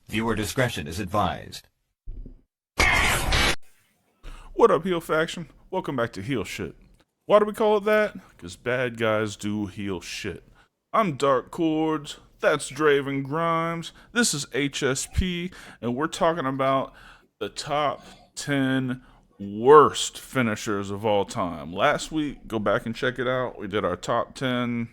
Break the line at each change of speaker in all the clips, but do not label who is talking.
Viewer discretion is advised.
What up, Heel Faction? Welcome back to Heel Shit. Why do we call it that? Because bad guys do heel shit. I'm Dark Cordz, that's Draven Grimes, this is HSP, and we're talking about the top 10 worst finishers of all time. Last week, go back and check it out, we did our top 10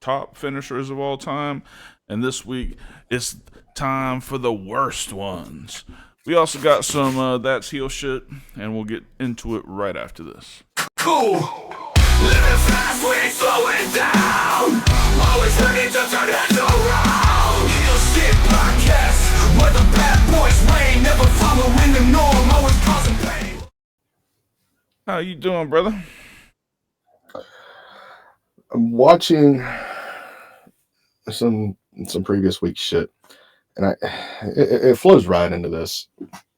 top finishers of all time, and this week it's time for the worst ones. We also got some That's Heel shit, and we'll get into it right after this.
Cool. Living fast, we ain't slowing down. Always ready to turn heads around. Heel shit podcast, where the bad boys reign. Never following the norm, always causing pain.
How you doing, brother?
I'm watching some previous week shit, and it flows right into this.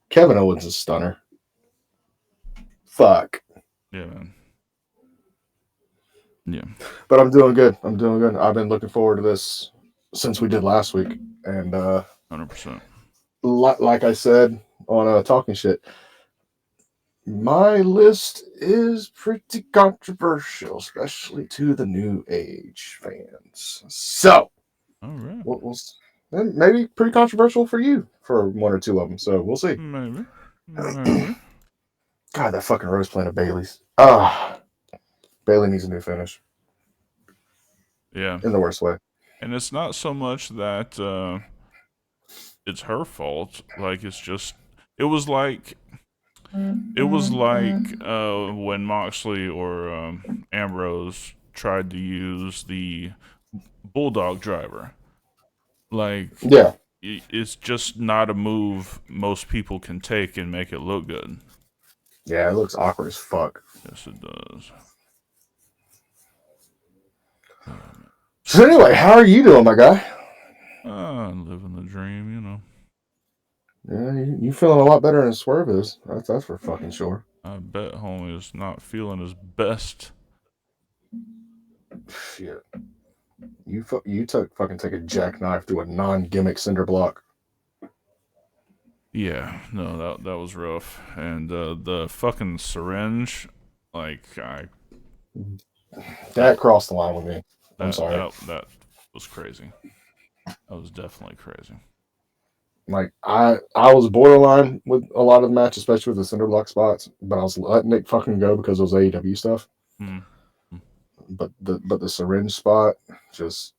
Kevin Owens is stunner. Fuck.
Yeah, man. Yeah.
But I'm doing good. I've been looking forward to this since we did last week, and
100%.
like I said on Talking Shit, my list is pretty controversial, especially to the new age fans. So,
All right.
and maybe pretty controversial for you for one or two of them. So we'll see.
Maybe.
God, that fucking Rose playing of Bailey's. Bailey needs a new finish
Yeah.
in the worst way.
And it's not so much that it's her fault. Like, it's just, it was like when Moxley or Ambrose tried to use the Bulldog driver. Like,
Yeah.
it's just not a move most people can take and make it look good.
Yeah, it looks awkward as fuck.
Yes, it does.
So anyway, how are you doing, my guy?
Living the dream, you know.
Yeah, you feeling a lot better than Swerve is. That's for fucking sure.
I bet homie is not feeling his best.
Shit. You fucking take a jackknife to a non-gimmick cinder block.
Yeah, no, that was rough. And the fucking syringe, like,
That crossed the line with me. I'm sorry.
That was crazy. That was definitely crazy.
Like I was borderline with a lot of the match, especially with the cinder block spots, but I was letting it fucking go because it was AEW stuff.
Mm.
But the syringe spot just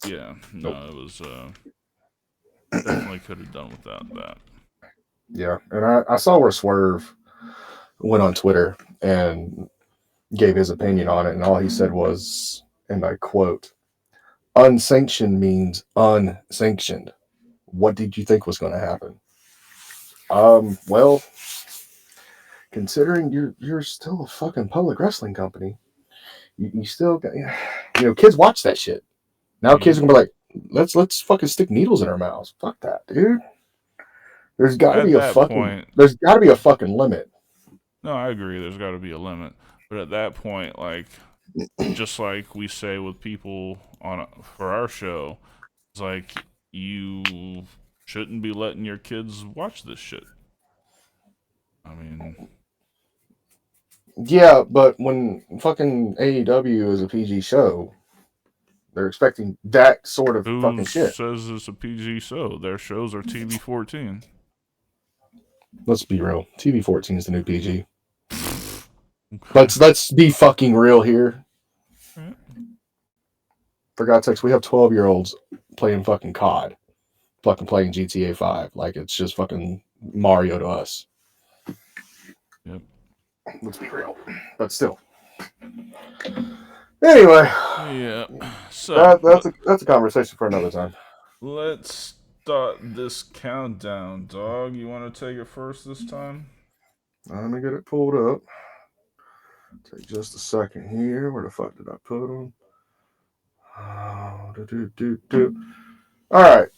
Yeah, no, It was definitely could have done without that.
Yeah, and I saw where Swerve went on Twitter and gave his opinion on it, and all he said was, and I quote, "Unsanctioned means unsanctioned. What did you think was going to happen?" Well, considering you're still a fucking public wrestling company, you still got, kids watch that shit. Now kids are gonna be like, let's fucking stick needles in our mouths. Fuck that, dude. There's got to be a fucking limit.
No, I agree. There's got to be a limit. But at that point, like, just like we say with people for our show, it's like you shouldn't be letting your kids watch this shit. I mean,
yeah, but when fucking AEW is a PG show, they're expecting that sort of fucking shit.
Who says it's a PG show? Their shows are TV-14.
Let's be real. TV-14 is the new PG. Let's be fucking real here.
Right.
For God's sakes, we have 12-year-olds playing fucking COD, fucking playing GTA 5. Like, it's just fucking Mario to us.
Yep.
Let's be real. But still. Anyway.
Yeah. So
that's a conversation for another time.
Let's start this countdown, dog. You want to take it first this time?
Let me get it pulled up. Take just a second here. Where the fuck did I put them? All right.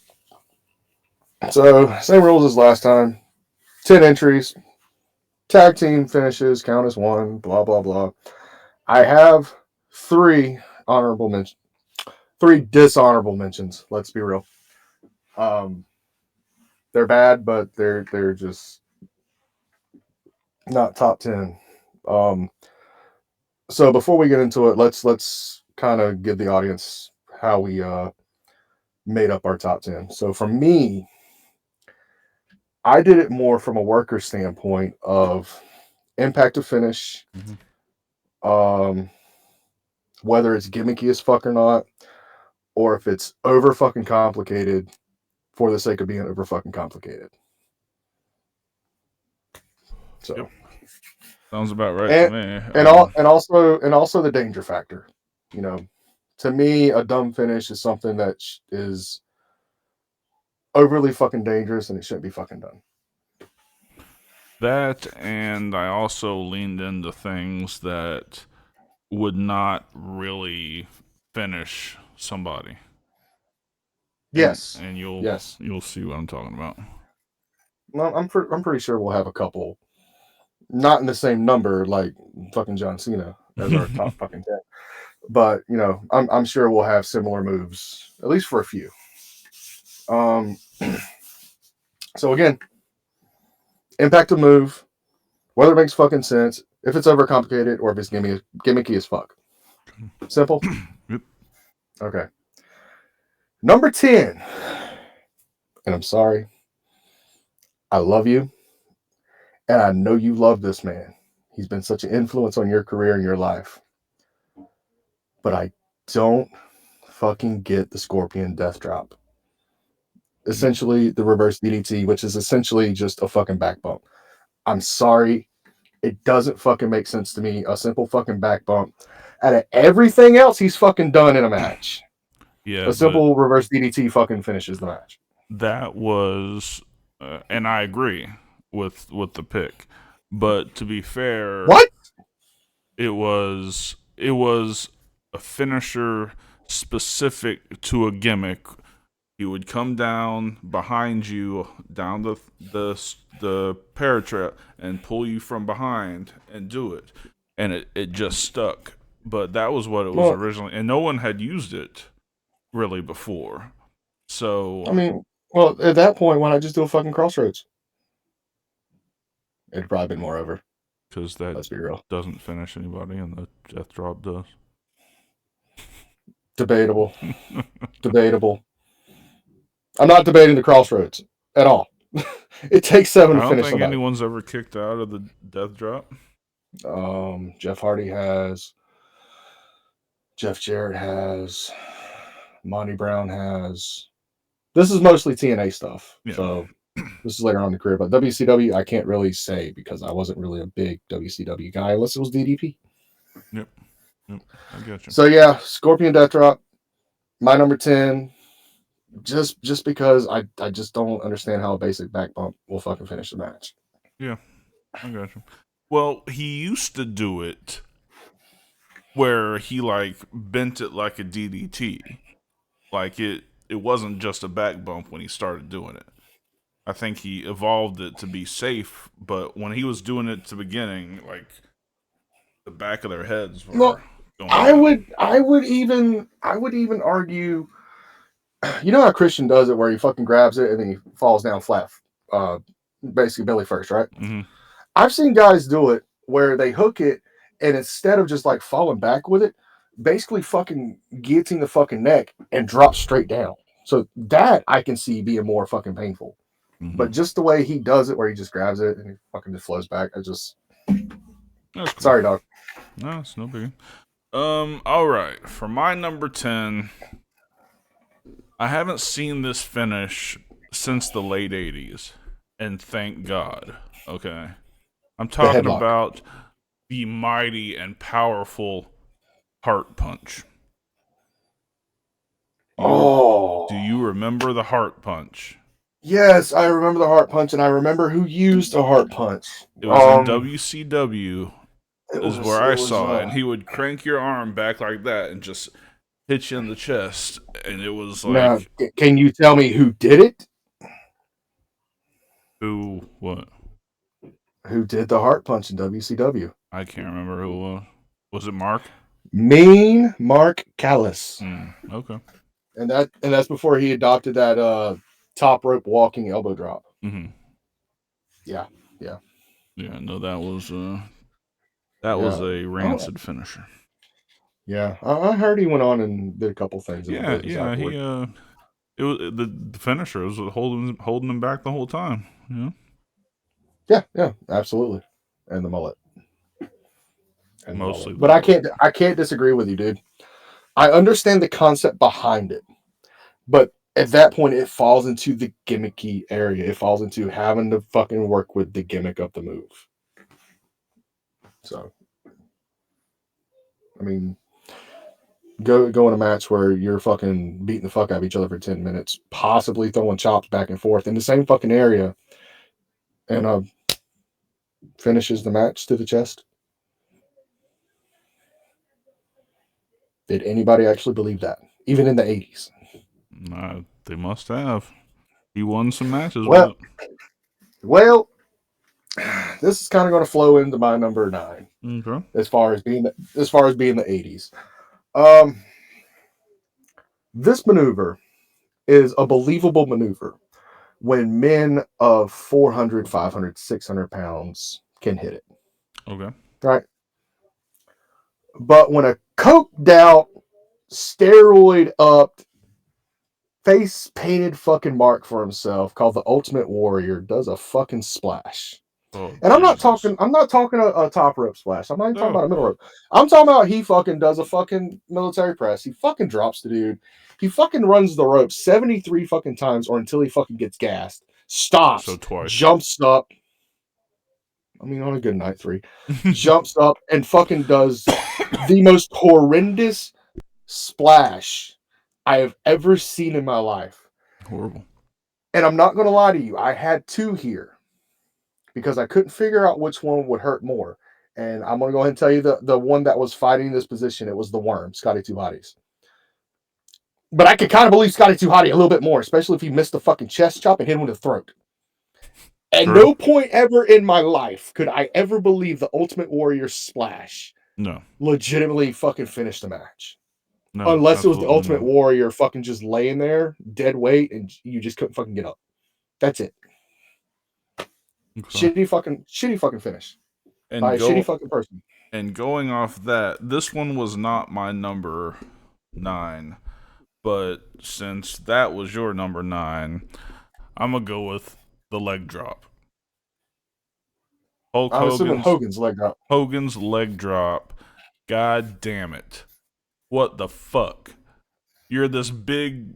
So, same rules as last time. 10 entries. Tag team finishes count as one. Blah, blah, blah. I have 3 dishonorable mentions. Let's be real. They're bad, but they're just not top 10. So before we get into it, let's kind of give the audience how we made up our top 10. So for me, I did it more from a worker standpoint of impact to finish, whether it's gimmicky as fuck or not, or if it's over fucking complicated for the sake of being over fucking complicated. So
Yep. Sounds about right
and,
to me.
and also the danger factor. You know, to me, a dumb finish is something that is overly fucking dangerous and it shouldn't be fucking done.
That, and I also leaned into things that would not really finish somebody.
Yes,
and you'll
yes.
you'll see what I'm talking about.
Well, I'm pretty sure we'll have a couple, not in the same number like fucking John Cena as our top fucking 10, but you know, I'm sure we'll have similar moves at least for a few. So again, impact of move, whether it makes fucking sense, if it's overcomplicated or if it's gimmicky as fuck. Simple.
Yep.
Okay. Number 10, and I'm sorry, I love you, and I know you love this man. He's been such an influence on your career and your life. But I don't fucking get the Scorpion Death Drop. Essentially, the reverse DDT, which is essentially just a fucking back bump. I'm sorry. It doesn't fucking make sense to me. A simple fucking back bump. Out of everything else he's fucking done in a match,
Yeah,
a simple reverse DDT fucking finishes the match.
that was, and I agree with the pick. But to be fair,
What?
It was a finisher specific to a gimmick. He would come down behind you, down the paratrap, and pull you from behind and do it, and it just stuck. But that was what it was originally, and no one had used it really before. So
I mean, well, at that point, why not just do a fucking crossroads? It'd probably been more over.
because that
Let's be real.
doesn't finish anybody, and the death drop does.
Debatable. Debatable. I'm not debating the crossroads at all. It takes 7 to
I don't
finish
think
somebody.
anyone's ever kicked out of the death drop.
Jeff Hardy has. Jeff Jarrett has. Monty Brown has. This is mostly TNA stuff.
Yeah.
So this is later on in the career. But WCW, I can't really say because I wasn't really a big WCW guy unless it was DDP.
Yep. I got you.
So yeah, Scorpion Death Drop. My number 10. Just because I just don't understand how a basic back bump will fucking finish the match.
Yeah, I got you. Well, he used to do it where he like bent it like a DDT. Like it wasn't just a back bump when he started doing it. I think he evolved it to be safe, but when he was doing it at the beginning, like the back of their heads were going
I would even argue, you know how Christian does it where he fucking grabs it and then he falls down flat, basically belly first, right?
Mm-hmm.
I've seen guys do it where they hook it and instead of just like falling back with it, basically fucking guillotine the fucking neck and drop straight down. So that I can see being more fucking painful.
Mm-hmm.
But just the way he does it where he just grabs it and he fucking just flows back,
That's cool.
Sorry, dog.
No, it's no biggie. All right. For my number 10, I haven't seen this finish since the late 80s, and thank God. Okay. I'm talking about the mighty and powerful heart punch. Do you remember the heart punch?
Yes, I remember the heart punch, and I remember who used a heart punch.
It was in WCW. Is where I saw it, and he would crank your arm back like that and just hit you in the chest, and it was like.
Now, can you tell me who did it?
Who? What?
Who did the heart punch in WCW?
I can't remember who it was. Was it Mark?
Mean Mark Callis.
Okay.
And that's before he adopted that top rope walking elbow drop.
Mm-hmm.
Yeah.
Yeah, no, that was
Yeah.
a rancid finisher.
Yeah. I heard he went on and did a couple things in the
Yeah,
business
yeah,
afterward.
he it was the finisher was holding him back the whole time. Yeah.
Yeah, absolutely. And the mullet.
Mostly the
But
mullet.
I can't disagree with you, dude. I understand the concept behind it, but at that point, it falls into the gimmicky area. It falls into having to fucking work with the gimmick of the move. So, I mean, go in a match where you're fucking beating the fuck out of each other for 10 minutes, possibly throwing chops back and forth in the same fucking area, and finishes the match to the chest. Did anybody actually believe that? Even in the 80s?
They must have. He won some matches with
Well,
it.
well, this is kind of going to flow into my number 9
Okay.
as far as being the 80s. Um, this maneuver is a believable maneuver when men of 400, 500, 600 pounds can hit it,
Okay.
right? But when a coked out, steroid up, face painted fucking mark for himself called the Ultimate Warrior does a fucking splash.
Oh
And
Jesus.
I'm not talking a top rope splash. I'm not even talking
No.
about a middle rope. I'm talking about he fucking does a fucking military press. He fucking drops the dude. He fucking runs the rope 73 fucking times or until he fucking gets gassed.
So
Stops,
twice.
jumps up. I mean, on a good night, 3. Jumps up and fucking does the most horrendous splash I have ever seen in my life.
Horrible.
And I'm not going to lie to you. I had 2 here because I couldn't figure out which one would hurt more. And I'm going to go ahead and tell you the one that was fighting this position. It was the Worm, Scotty 2 Hotties. But I could kind of believe Scotty 2 Hottie a little bit more, especially if he missed the fucking chest chop and hit him in the throat. At
True.
no point ever in my life could I ever believe the Ultimate Warrior splash
No.
legitimately fucking finished the match.
No.
Unless it was the
Absolutely
Ultimate
no.
Warrior fucking just laying there, dead weight, and you just couldn't fucking get up. That's it.
Okay.
Shitty fucking finish by
And
a shitty fucking person.
going off that, this one was not my number 9, but since that was your number 9, I'm gonna go with the leg drop. Hulk
I'm assuming
Hogan's
Hogan's leg drop.
leg drop. God damn it. What the fuck? You're this big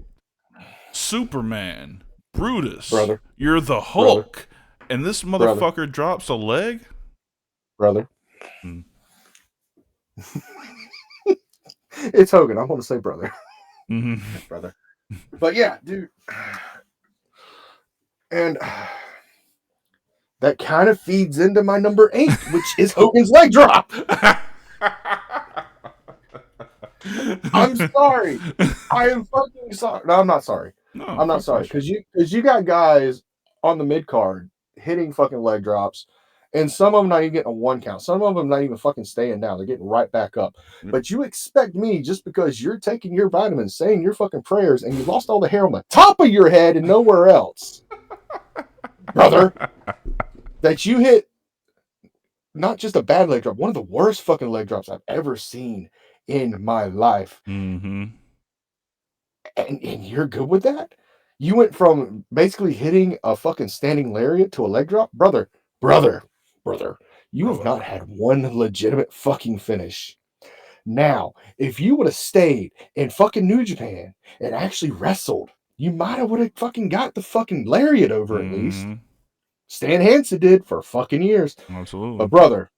Superman, Brutus.
Brother.
You're the Hulk. And this motherfucker drops a leg?
Brother.
Hmm.
It's Hogan. I'm going to say brother.
Mm-hmm.
Brother. But yeah, dude. And that kind of feeds into my number 8, which is Hogan's leg drop. I'm sorry. I am fucking sorry. No, I'm not sorry.
No,
I'm not sorry. Because you got guys on the mid card hitting fucking leg drops, and some of them not even getting a 1 count. Some of them not even fucking staying down. They're getting right back up.
Yep.
But you expect me, just because you're taking your vitamins, saying your fucking prayers, and you lost all the hair on the top of your head and nowhere else, brother, that you hit not just a bad leg drop, one of the worst fucking leg drops I've ever seen in my life.
Mm-hmm.
And you're good with that? You went from basically hitting a fucking standing lariat to a leg drop? Brother. You have not had one legitimate fucking finish. Now, if you would have stayed in fucking New Japan and actually wrestled, you might have would have fucking got the fucking lariat over at least. Stan Hansen did for fucking years.
Absolutely.
Brother.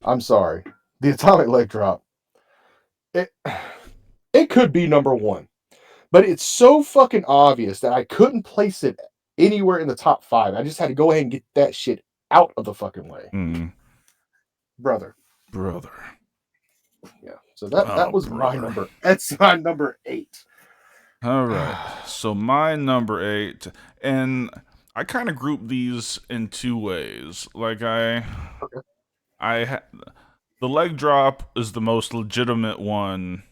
I'm sorry. The atomic leg drop. It could be number 1. But it's so fucking obvious that I couldn't place it anywhere in the top 5. I just had to go ahead and get that shit out of the fucking way. Brother. Yeah. So that was my number. That's my number 8.
All right. So my number 8, and I kind of group these in 2 ways. Like the leg drop is the most legitimate one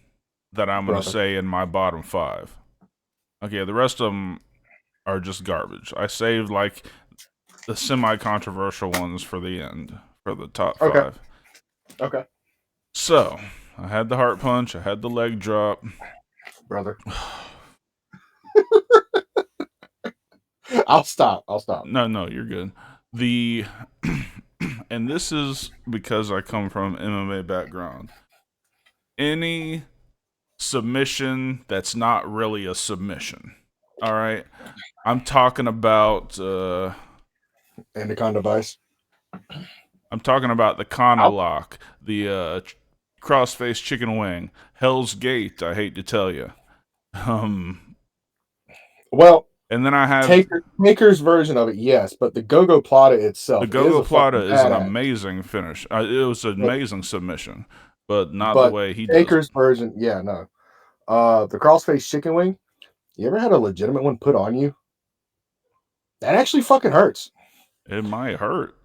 that I'm going to say in my bottom 5. Okay, the rest of them are just garbage. I saved like the semi-controversial ones for the end, for the top
Okay.
5.
Okay.
So, I had the heart punch, I had the leg drop.
Brother. I'll stop.
No, you're good. The and this is because I come from MMA background. Any submission that's not really a submission. All right? I'm talking about
Anaconda Vice.
I'm talking about the Kana
Ow.
lock, the crossface chicken wing, Hell's Gate, I hate to tell you.
Well,
And then I have
Taker's version of it, yes, but the Go-Go Plata
the
itself
Go-Go
is a
Plata
fucking
is an
badass.
amazing finish. It was an
But,
amazing submission, but not the
but
way he does
Taker's
it.
version, yeah, no. The crossface chicken wing. You ever had a legitimate one put on you? That actually fucking hurts.
It might hurt.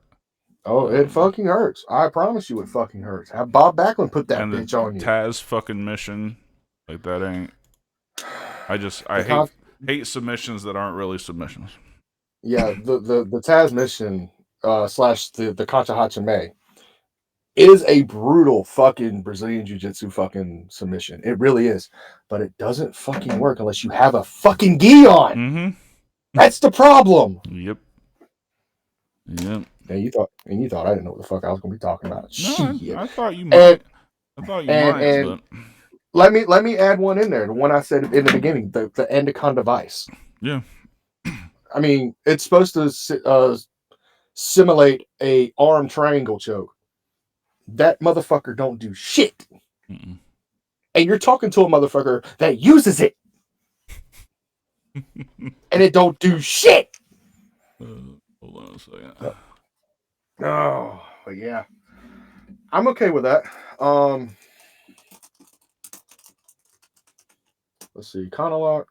Oh, it fucking hurts. I promise you, it fucking hurts. Have Bob Backlund put that
And the
bitch on you.
Taz fucking mission, like that ain't. I hate submissions that aren't really submissions.
Yeah, the Taz mission slash the Concha Hachime is a brutal fucking Brazilian Jiu-Jitsu fucking submission. It really is. But it doesn't fucking work unless you have a fucking gi on.
Mm-hmm.
That's the problem.
Yep.
And you thought I didn't know what the fuck I was gonna be talking about.
No, I thought you might.
And let me add one in there. The one I said in the beginning, the Anaconda Vice.
Yeah.
I mean, it's supposed to simulate a arm triangle choke. That motherfucker don't do shit.
Mm-mm.
And you're talking to a motherfucker that uses it. And it don't do shit.
Hold on a second.
Oh, but yeah. I'm okay with that. Let's see. Conolock.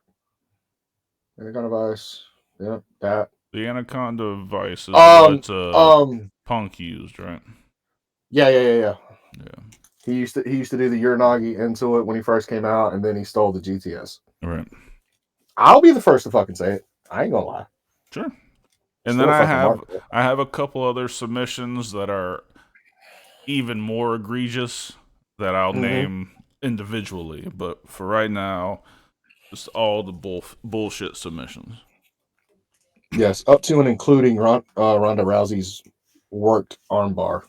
Anaconda Vice. Yeah, that.
The Anaconda Vice is what Punk used, right?
Yeah.
Yeah.
He used to do the Uranagi into it when he first came out, and then he stole the GTS.
Right.
I'll be the first to fucking say it. I ain't gonna lie.
Sure. And then I have a couple other submissions that are even more egregious that I'll name individually, but for right now, just all the bullshit submissions.
Yes, up to and including Ronda Rousey's worked armbar.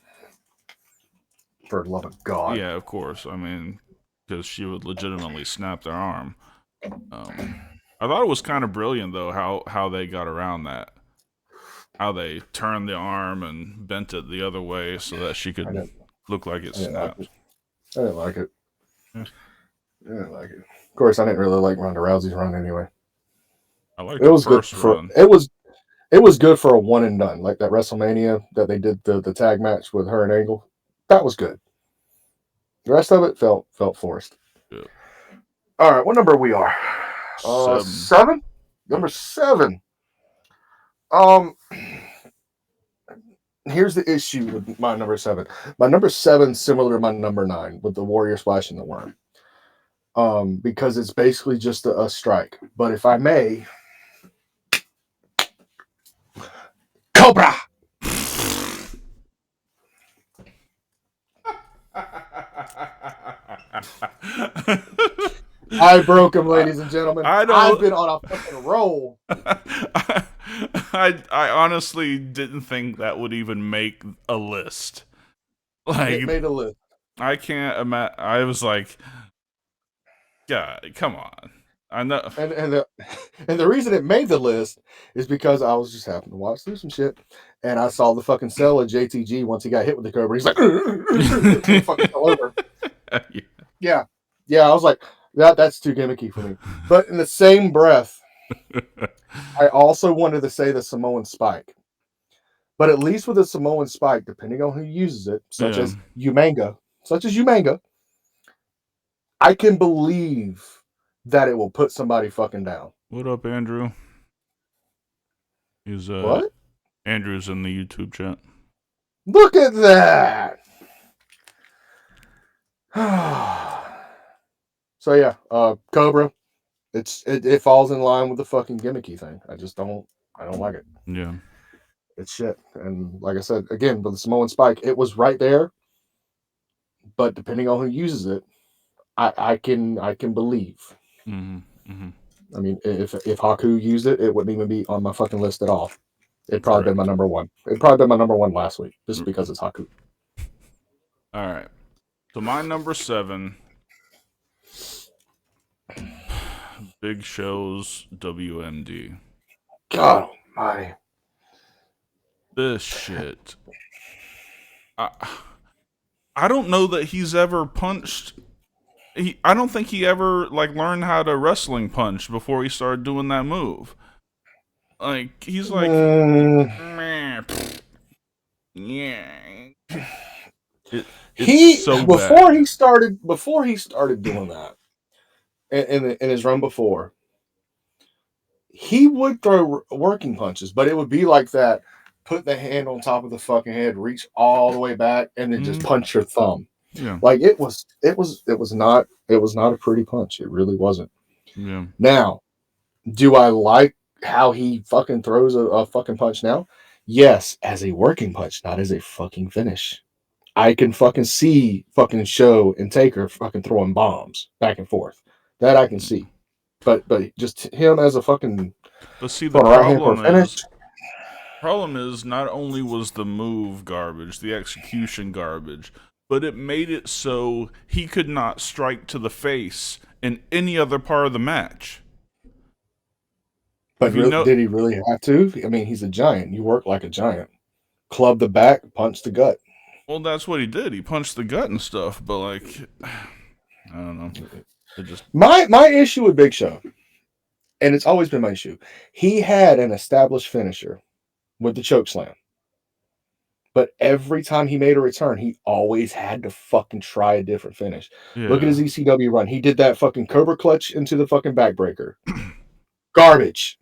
For the love of God.
Yeah, of course. I mean, because she would legitimately snap their arm. I thought it was kind of brilliant, though, how they got around that. How they turned the arm and bent it the other way so that she could look like it snapped.
I didn't like it. I didn't like it. Of course, I didn't really like Ronda Rousey's run anyway.
I liked it was good for run.
It was good for a one and done, like that WrestleMania that they did the tag match with her and Angle. That was good. The rest of it felt forced.
Yeah.
All right, what number we are? 7? Number 7. Here's the issue with my number 7. My number 7 similar to my number 9 with the Warrior Splash and the Worm. Because it's basically just a strike. But if I may, Cobra. I broke him, ladies and gentlemen. I've been on a fucking roll.
I honestly didn't think that would even make a list. Like,
it made a list.
I can't imagine. I was like, God, come on. I know.
And the reason it made the list is because I was just happening to watch through some shit, and I saw the fucking cell of JTG once he got hit with the Cobra. He's like, fucking fell over. Yeah. I was like, that's too gimmicky for me. But in the same breath, I also wanted to say the Samoan Spike. But at least with the Samoan Spike, depending on who uses it, such as Umanga, I can believe that it will put somebody fucking down.
What up, Andrew? He's
what?
Andrew's in the YouTube chat.
Look at that. So yeah, Cobra, It falls in line with the fucking gimmicky thing. I don't like it.
Yeah.
It's shit. And like I said, again, with the Samoan Spike, it was right there. But depending on who uses it, I can believe.
Mm-hmm. Mm-hmm.
I mean, if Haku used it, it wouldn't even be on my fucking list at all. It'd probably been my number one. It'd probably been my number one last week, just because it's Haku.
All right. So my number 7, Big Show's WMD.
God almighty.
This shit. I don't know that he's ever punched. I don't think he ever like learned how to wrestling punch before he started doing that move. Like he's like, meh, pfft, yeah. It's so
before
bad.
he started doing that in his run before, he would throw working punches, but it would be like that. Put the hand on top of the fucking head, reach all the way back, and then just punch your thumb.
Yeah.
Like it was not a pretty punch. It really wasn't.
Yeah.
Now, do I like how he fucking throws a fucking punch now? Yes, as a working punch, not as a fucking finish. I can fucking see fucking Show and Taker fucking throwing bombs back and forth. That I can see. But just him as a fucking
But see, the problem is not only was the move garbage, the execution garbage, but it made it so he could not strike to the face in any other part of the match.
But did he really have to? I mean, he's a giant. You work like a giant. Club the back, punch the gut.
Well, that's what he did. He punched the gut and stuff, but like, I don't know. It just
my issue with Big Show, and it's always been my issue. He had an established finisher with the choke slam, but every time he made a return, he always had to fucking try a different finish.
Yeah.
Look at his ECW run. He did that fucking Cobra clutch into the fucking backbreaker. Garbage.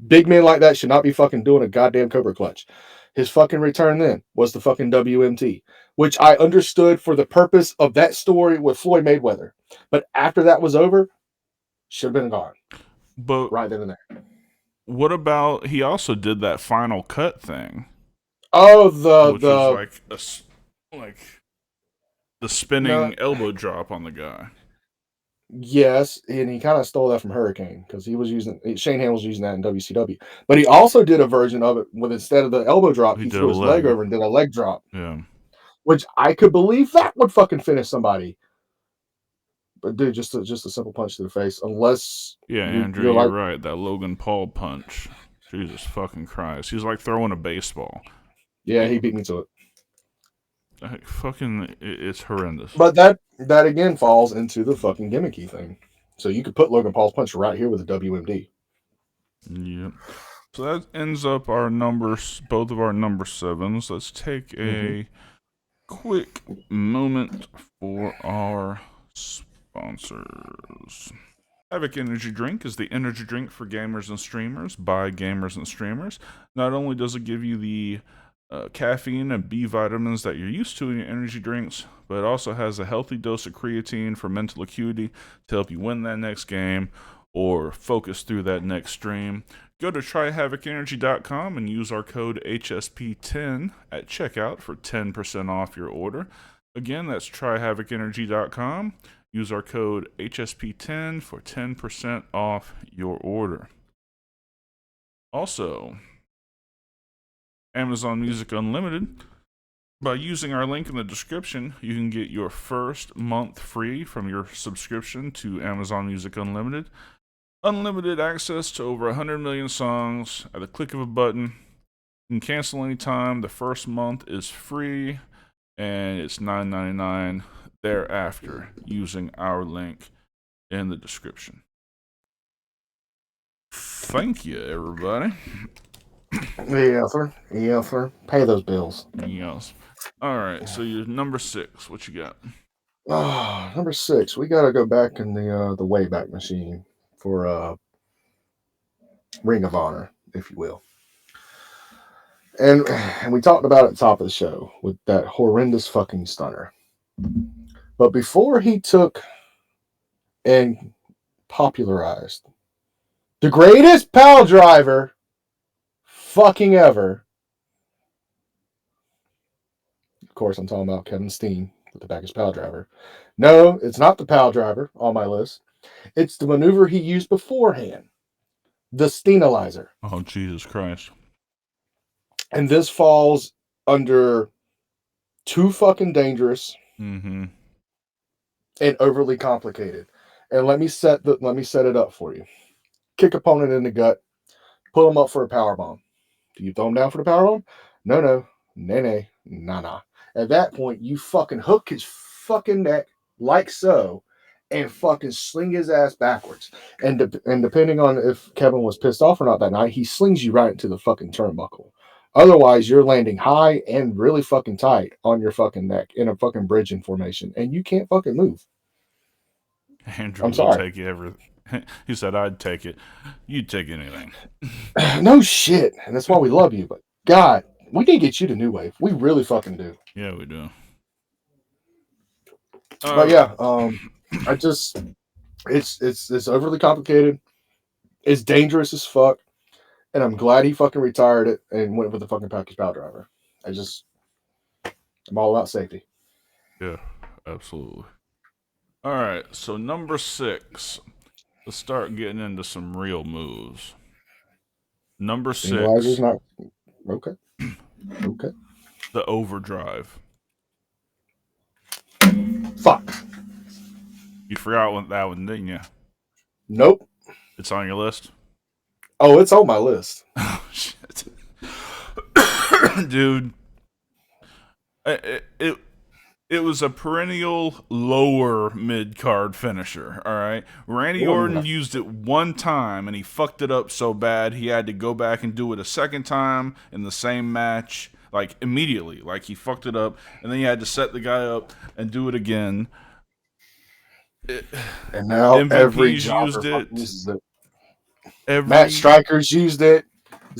Big men like that should not be fucking doing a goddamn Cobra clutch. His fucking return then was the fucking WMT, which I understood for the purpose of that story with Floyd Mayweather. But after that was over, should have been gone.
But
right then and there.
What about he also did that final cut thing?
Oh,
which was like the spinning elbow drop on the guy.
Yes, and he kind of stole that from Hurricane because Shane Ham was using that in WCW. But he also did a version of it with instead of the elbow drop, he threw his leg over and did a leg drop.
Yeah.
Which I could believe that would fucking finish somebody. But dude, just a simple punch to the face, unless
Andrew, you're right. That Logan Paul punch, Jesus fucking Christ, he's like throwing a baseball.
Yeah, he beat me to it.
It's horrendous.
But that again falls into the fucking gimmicky thing. So you could put Logan Paul's punch right here with a WMD.
Yep. So that ends up our numbers, both of our number 7s. Let's take a quick moment for our sponsors. Havoc Energy Drink is the energy drink for gamers and streamers by gamers and streamers. Not only does it give you the caffeine and B vitamins that you're used to in your energy drinks, but it also has a healthy dose of creatine for mental acuity to help you win that next game or focus through that next stream. Go to tryhavocenergy.com and use our code HSP10 at checkout for 10% off your order. Again, that's tryhavocenergy.com. Use our code HSP10 for 10% off your order. Also, Amazon Music Unlimited. By using our link in the description, you can get your first month free from your subscription to Amazon Music Unlimited. Unlimited access to over 100 million songs at the click of a button. You can cancel anytime. The first month is free, and it's $9.99 thereafter using our link in the description. Thank you, everybody.
Yeah, sir. Yeah, sir. Pay those bills.
Yes. All right. So you're number 6. What you got?
Number 6. We got to go back in the Wayback Machine for Ring of Honor, if you will. And we talked about it at the top of the show with that horrendous fucking stunner. But before he took and popularized. The greatest pile driver fucking ever. Of course, I'm talking about Kevin Steen with the package pile driver. No, it's not the pile driver on my list. It's the maneuver he used beforehand. The Steenalizer.
Oh, Jesus Christ.
And this falls under too fucking dangerous
Mm-hmm.
and overly complicated. And let me set it up for you. Kick opponent in the gut, pull him up for a power bomb. Do you throw him down for the power bomb? No. Nay. Nah. At that point, you fucking hook his fucking neck like so and fucking sling his ass backwards. And depending on if Kevin was pissed off or not that night, he slings you right into the fucking turnbuckle. Otherwise, you're landing high and really fucking tight on your fucking neck in a fucking bridging formation, and you can't fucking move.
Andrew
I'm sorry.
Take everything. He said, I'd take it. You'd take anything.
No shit. And that's why we love you. But God, we can get you to New Wave. We really fucking do.
Yeah, we do.
But yeah, I just it's overly complicated. It's dangerous as fuck. And I'm glad he fucking retired it and went with the fucking package power driver. I'm all about safety.
Yeah, absolutely. All right, so number 6. Let's start getting into some real moves. Number 6.
Not okay. Okay.
The overdrive.
Fuck.
You forgot that one, didn't you?
Nope.
It's on your list?
Oh, it's on my list.
Oh, shit. Dude. It was a perennial lower mid-card finisher, all right? Randy Orton used it one time, and he fucked it up so bad he had to go back and do it a second time in the same match, like, immediately. Like, he fucked it up, and then he had to set the guy up and do it again.
And now
MVP's
every
used it.
uses it. Matt Striker's used it.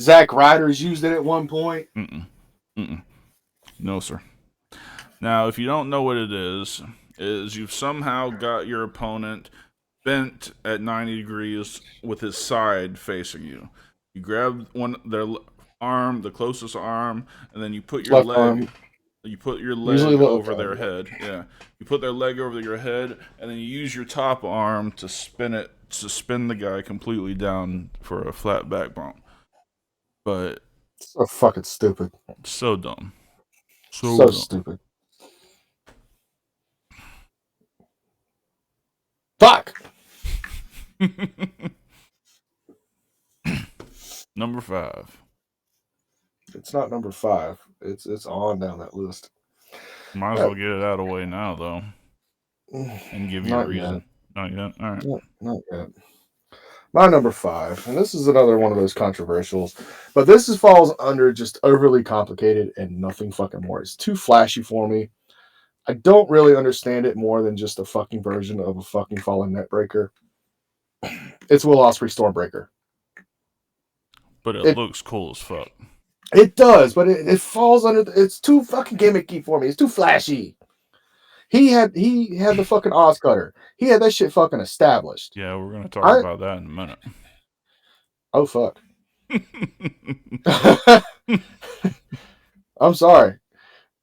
Zack Ryder's used it at one point.
No, sir. Now, if you don't know what it is you've somehow got your opponent bent at 90 degrees with his side facing you. You grab their arm, the closest arm, and then you put your
Left arm.
You put your leg over their head. Yeah. You put their leg over your head, and then you use your top arm to spin the guy completely down for a flat back bump. But
So fucking stupid.
so dumb.
So
dumb.
stupid. Fuck.
Number 5.
It's not number 5. It's on down that list.
Might as well get it out of the way now, though, and give you a reason. Not yet. All right.
Not yet. My number 5, and this is another one of those controversials, but this falls under just overly complicated and nothing fucking more. It's too flashy for me. I don't really understand it more than just a fucking version of a fucking fallen net breaker. It's Will Ospreay Stormbreaker.
But it looks cool as fuck.
It does, but it falls under. It's too fucking gimmicky for me. It's too flashy. He had the fucking Oz Cutter. He had that shit fucking established.
Yeah, we're gonna talk about that in a minute.
Oh fuck. I'm sorry.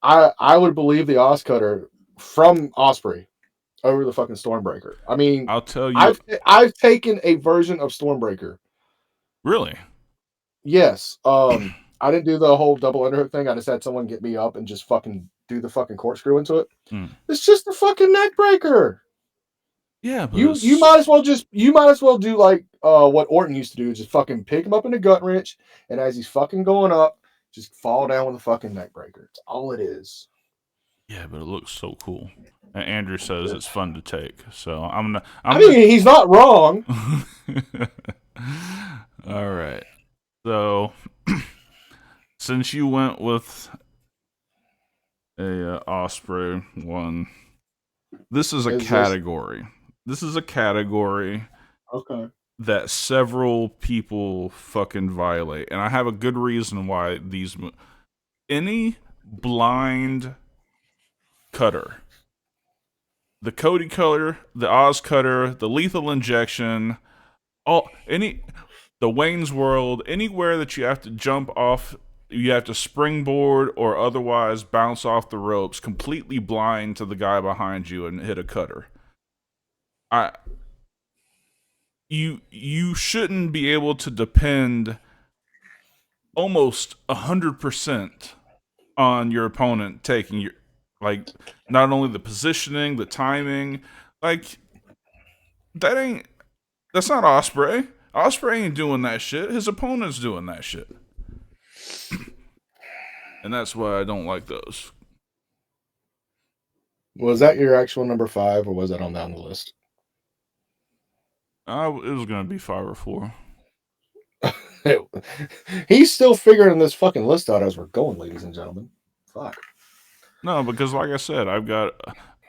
I would believe the Oz Cutter from Ospreay over the fucking Stormbreaker. I mean,
I'll tell you,
I've taken a version of Stormbreaker.
Really?
Yes. I didn't do the whole double underhook thing. I just had someone get me up and just fucking do the fucking corkscrew into it. It's just a fucking neck breaker.
Yeah, but
you might as well do like what Orton used to do, just fucking pick him up in a gut wrench, and as he's fucking going up, just fall down with a fucking neck breaker. It's all it is.
Yeah, but it looks so cool. And Andrew says it's fun to take, so
he's not wrong.
All right. So, since you went with a Ospreay one, this is a category. This is a category that several people fucking violate, and I have a good reason why these. Any blind cutter the Cody Cutter, the Oz Cutter, the Lethal Injection, the Wayne's World, anywhere that you have to jump off, you have to springboard or otherwise bounce off the ropes, completely blind to the guy behind you and hit a cutter. You shouldn't be able to depend almost 100% on your opponent taking your, like, not only the positioning, the timing, like, that's not Ospreay. Ospreay ain't doing that shit. His opponent's doing that shit. And that's why I don't like those.
Was that your actual number 5, or was that on down the list?
It was going to be 5 or 4.
He's still figuring this fucking list out as we're going, ladies and gentlemen. Fuck.
No, because like I said, I've got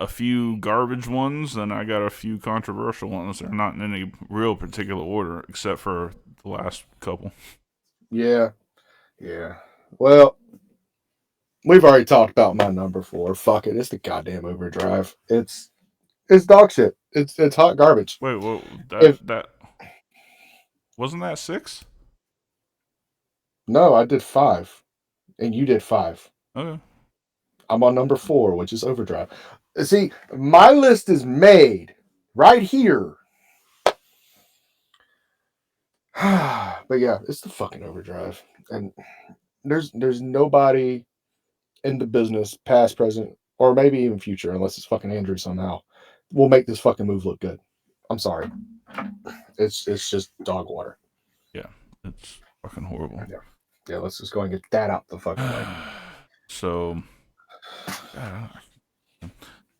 a few garbage ones, and I got a few controversial ones. They're not in any real particular order, except for the last couple.
Yeah. Well, we've already talked about my number 4. Fuck it. It's the goddamn Overdrive. It's dog shit. It's hot garbage.
Wait, whoa, that wasn't that 6?
No, I did 5, and you did 5.
Okay.
I'm on number 4, which is Overdrive. See, my list is made right here. But yeah, it's the fucking Overdrive, and there's nobody in the business, past, present, or maybe even future, unless it's fucking Andrew somehow, will make this fucking move look good. I'm sorry, it's just dog water.
Yeah, it's fucking horrible.
Yeah. Let's just go and get that out the fucking way.
So,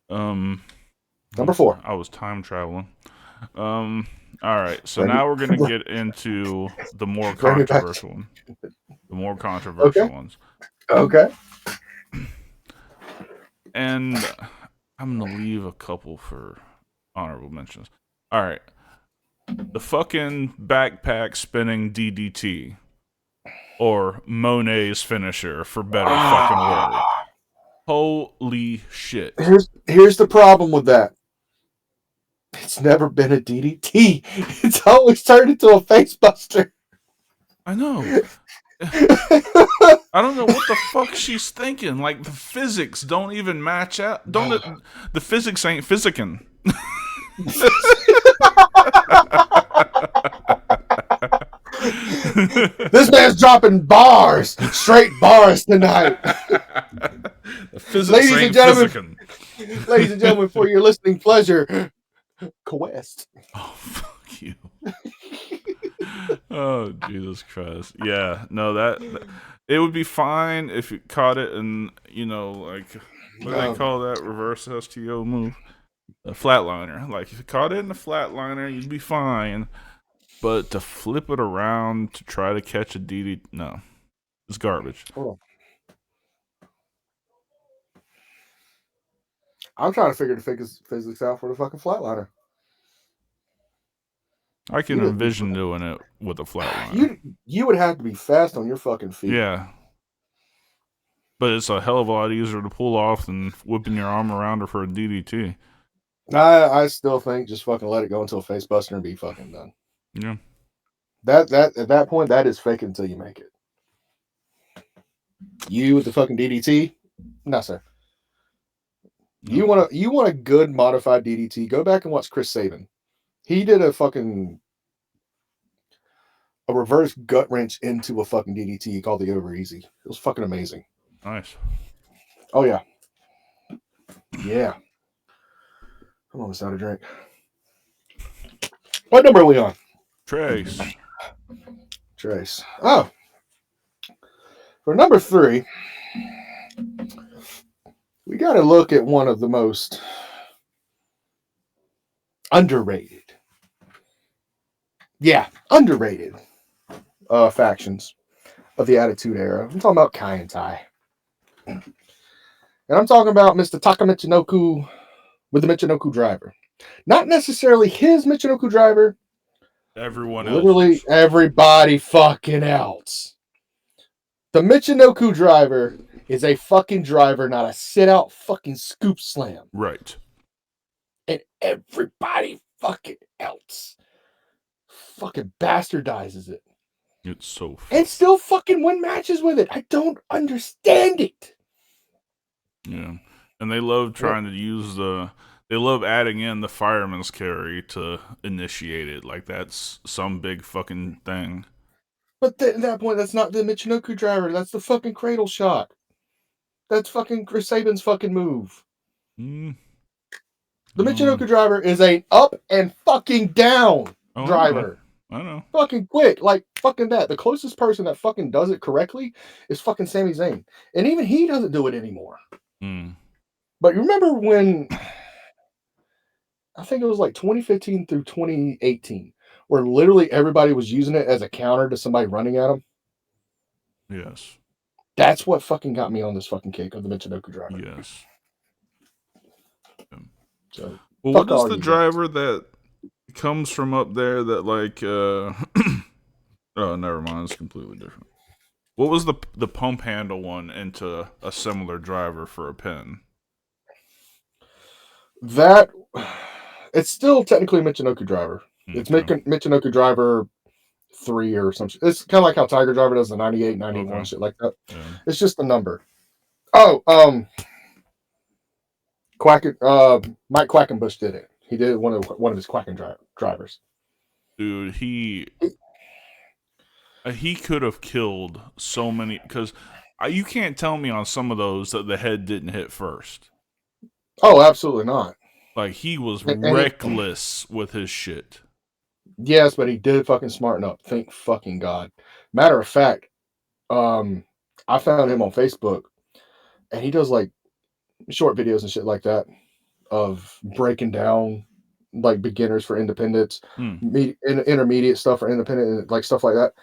number 4.
I was time traveling. All right, so now we're gonna get into the more controversial one. The more controversial ones.
Okay.
And I'm gonna leave a couple for honorable mentions. All right, the fucking backpack spinning DDT, or Monet's finisher, for better fucking word. Holy shit!
Here's the problem with that. It's never been a DDT. It's always turned into a face buster.
I know. I don't know what the fuck she's thinking. Like, the physics don't even match out. The physics ain't physicking.
This man's dropping bars, straight bars tonight.
The physics ain't physicking.
Ladies and gentlemen, for your listening pleasure, Quest.
Oh, fuck you. Oh, Jesus Christ. Yeah, no, that it would be fine if you caught it in, like, what do they call that reverse STO move? A flatliner. Like, if you caught it in a flatliner, you'd be fine. But to flip it around to try to catch a DD, no. It's garbage.
Hold on. I'm trying to figure the physics out for the fucking flatliner.
I can envision doing it with a flatliner.
You would have to be fast on your fucking feet.
Yeah. But it's a hell of a lot easier to pull off than whipping your arm around her for a DDT.
I still think just fucking let it go until face buster and be fucking done.
Yeah.
That at that point, that is fake until you make it. You with the fucking DDT? No, sir. You want a good modified DDT? Go back and watch Chris Sabin. He did a reverse gut wrench into a fucking DDT called the Over Easy. It was fucking amazing.
Nice.
Oh yeah. Yeah. I'm almost out of drink. What number are we on?
Trace.
Oh. For number 3, we got to look at one of the most underrated. Yeah, underrated factions of the Attitude Era. I'm talking about Kai and Tai. And I'm talking about Mr. Taka Michinoku with the Michinoku driver. Not necessarily his Michinoku driver.
Everyone else.
Literally everybody fucking else. The Michinoku driver is a fucking driver, not a sit-out fucking scoop slam.
Right.
and everybody fucking else fucking bastardizes it.
It's so
and still fucking win matches with it. I don't understand it.
Yeah. And they love trying to use they love adding in the fireman's carry to initiate it. Like that's some big fucking thing.
But at that point, that's not the Michinoku driver. That's the fucking cradle shot. That's fucking Chris Sabin's fucking move. The Michinoku driver is a up and fucking down driver.
I know.
Fucking quick. Like, fucking that. The closest person that fucking does it correctly is fucking Sami Zayn. And even he doesn't do it anymore. But you remember when, I think it was like 2015 through 2018, where literally everybody was using it as a counter to somebody running at them?
Yes.
That's what fucking got me on this fucking kick of the Michinoku driver.
Yes.
So,
well, what is the driver that comes from up there that like oh, never mind, it's completely different. What was the pump handle one into a similar driver for a pin?
That it's still technically a Michinoku driver. It's Michinoku driver 3 or something. It's kind of like how Tiger Driver does the 98, 91, shit like that. Yeah. It's just the number. Oh, Mike Quackenbush did it. He did one of his Quacken drivers.
Dude, he could have killed so many, because you can't tell me on some of those that the head didn't hit first.
Oh, absolutely not.
Like, he was reckless with his shit.
Yes, but he did fucking smarten up. Thank fucking God. Matter of fact, I found him on Facebook, and he does like short videos and shit like that of breaking down like beginners for independence, intermediate stuff for independent, like stuff like that.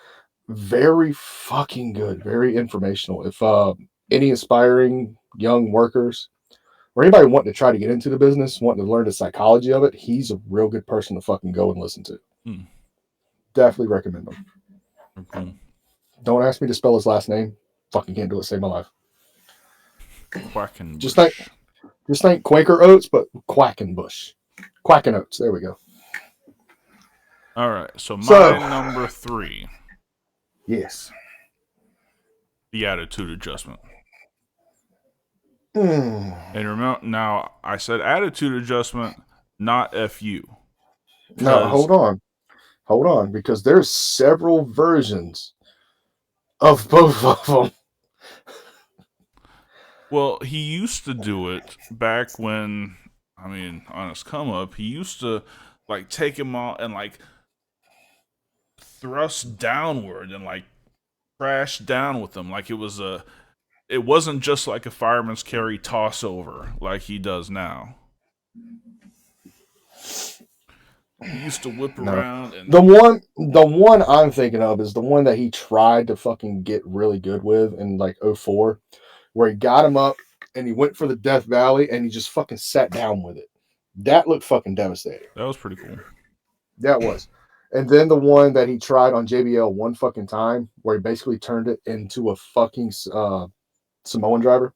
Very fucking good. Very informational. If any aspiring young workers or anybody wanting to try to get into the business, wanting to learn the psychology of it, he's a real good person to fucking go and listen to. Definitely recommend him.
Okay.
Don't ask me to spell his last name. Fucking can't do it. Save my life.
Quackenbush.
Just think Quaker Oats, but Quackenbush. Quacken Oats. There we go.
All right. So my number 3.
Yes.
The attitude adjustment. And remember, now I said attitude adjustment, not FU.
No, hold on, because there's several versions of both of them.
Well, he used to do it back when, I mean, on his come up, he used to like take him out and like thrust downward and like crash down with him. Like it wasn't just like a fireman's carry toss over like he does now. He used to whip around and
the one I'm thinking of is the one that he tried to fucking get really good with in like 2004, where he got him up and he went for the Death Valley and he just fucking sat down with it. That looked fucking devastating.
That was pretty cool.
That was. And then the one that he tried on JBL one fucking time, where he basically turned it into a fucking Samoan driver,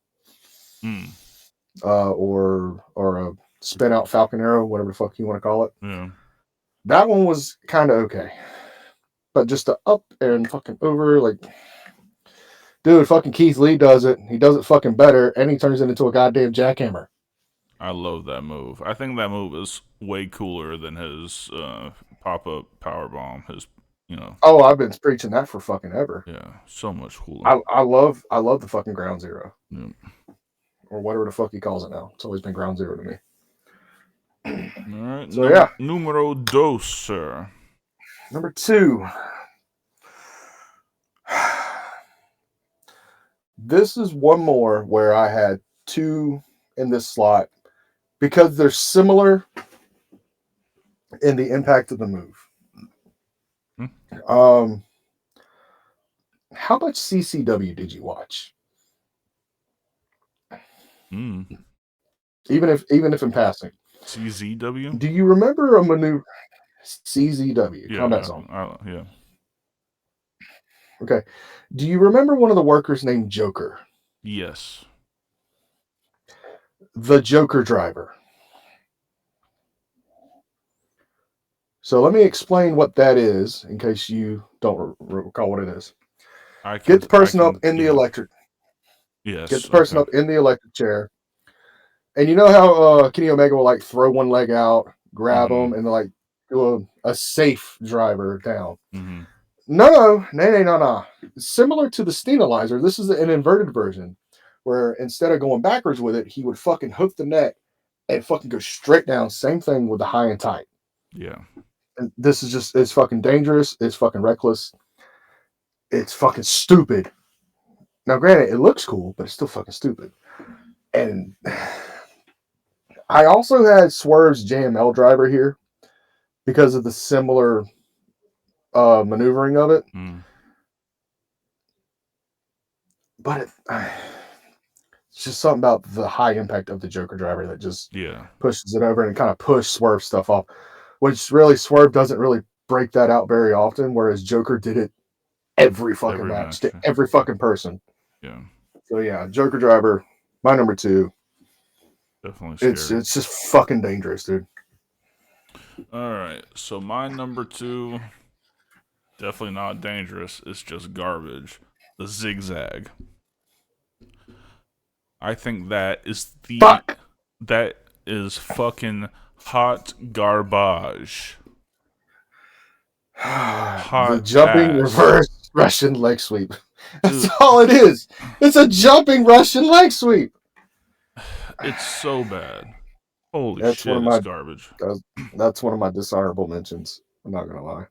or a spin out Falcon Arrow, whatever the fuck you want to call it.
Yeah,
that one was kind of okay, but just the up and fucking over, like, dude, fucking Keith Lee does it. He does it fucking better, and he turns it into a goddamn jackhammer.
I love that move. I think that move is way cooler than his pop-up powerbomb. His,
Oh, I've been preaching that for fucking ever.
Yeah, so much cooler.
I love the fucking Ground Zero.
Yeah.
Or whatever the fuck he calls it now. It's always been Ground Zero to me.
All right.
So yeah.
Numero dos, sir.
Number 2. This is one more where I had 2 in this slot because they're similar in the impact of the move. How much CCW did you watch? Even if in passing.
CZW?
Do you remember a maneuver? CZW,
yeah,
Combat Zone.
Yeah.
Okay. Do you remember one of the workers named Joker?
Yes.
The Joker driver. So let me explain what that is in case you don't recall what it is.
I can.
Get the person
I
up
can,
in the
yeah.
electric. Get
Yes.
the person
Okay.
up in the electric chair. And you know how Kenny Omega will like throw one leg out, grab
Mm-hmm.
them, and like do a safe driver down.
Mm-hmm.
No. Similar to the Steenalizer, this is an inverted version where instead of going backwards with it, he would fucking hook the neck and fucking go straight down. Same thing with the high and tight.
Yeah.
And this is just, it's fucking dangerous. It's fucking reckless. It's fucking stupid. Now, granted, it looks cool, but it's still fucking stupid. And I also had Swerve's JML driver here because of the similar maneuvering of it.
Mm.
But it's just something about the high impact of the Joker driver that just pushes it over and kind of push Swerve stuff off, which really Swerve doesn't really break that out very often, whereas Joker did it every fucking match to every fucking person.
Yeah.
So yeah, Joker driver, my number 2.
Definitely scary.
It's just fucking dangerous, dude.
All right. So my number 2, definitely not dangerous. It's just garbage. The zigzag. I think that is that is fucking hot garbage.
The jumping reverse Russian leg sweep. That's all it is. It's a jumping Russian leg sweep.
It's so bad. Holy shit, it's garbage.
That's one of my dishonorable mentions. I'm not going to lie.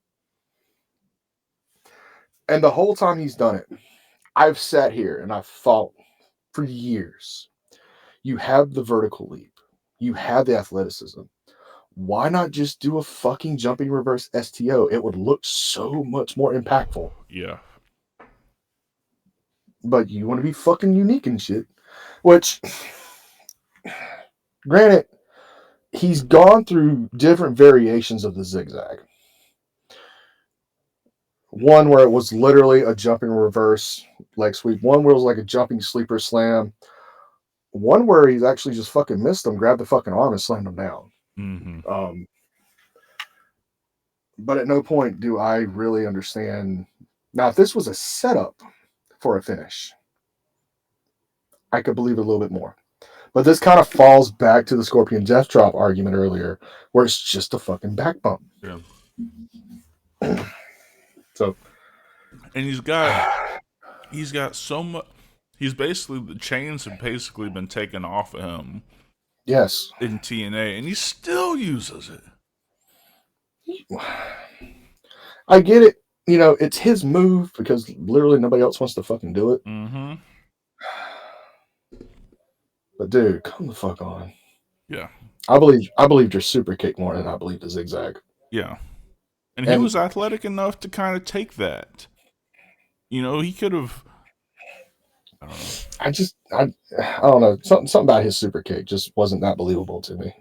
And the whole time he's done it, I've sat here and I've thought for years, you have the vertical leap. You have the athleticism. Why not just do a fucking jumping reverse STO? It would look so much more impactful.
Yeah.
But you want to be fucking unique and shit. Which, granted, he's gone through different variations of the zigzag. One where it was literally a jumping reverse leg sweep. One where it was like a jumping sleeper slam. One where he's actually just fucking missed him, grabbed the fucking arm and slammed him down.
Mm-hmm.
But at no point do I really understand. Now, if this was a setup for a finish, I could believe it a little bit more. But this kind of falls back to the Scorpion Death Drop argument earlier, where it's just a fucking back bump.
Yeah.
So,
and he's got so much. He's basically, the chains have basically been taken off of him.
Yes.
In TNA, and he still uses it.
I get it. You know, it's his move because literally nobody else wants to fucking do it.
Mm-hmm.
But dude, come the fuck on.
Yeah.
I believed your super kick more than I believed the zigzag.
Yeah. And he was athletic enough to kind of take that. You know, he could have. I don't know.
I don't know. Something about his super kick just wasn't that believable to me.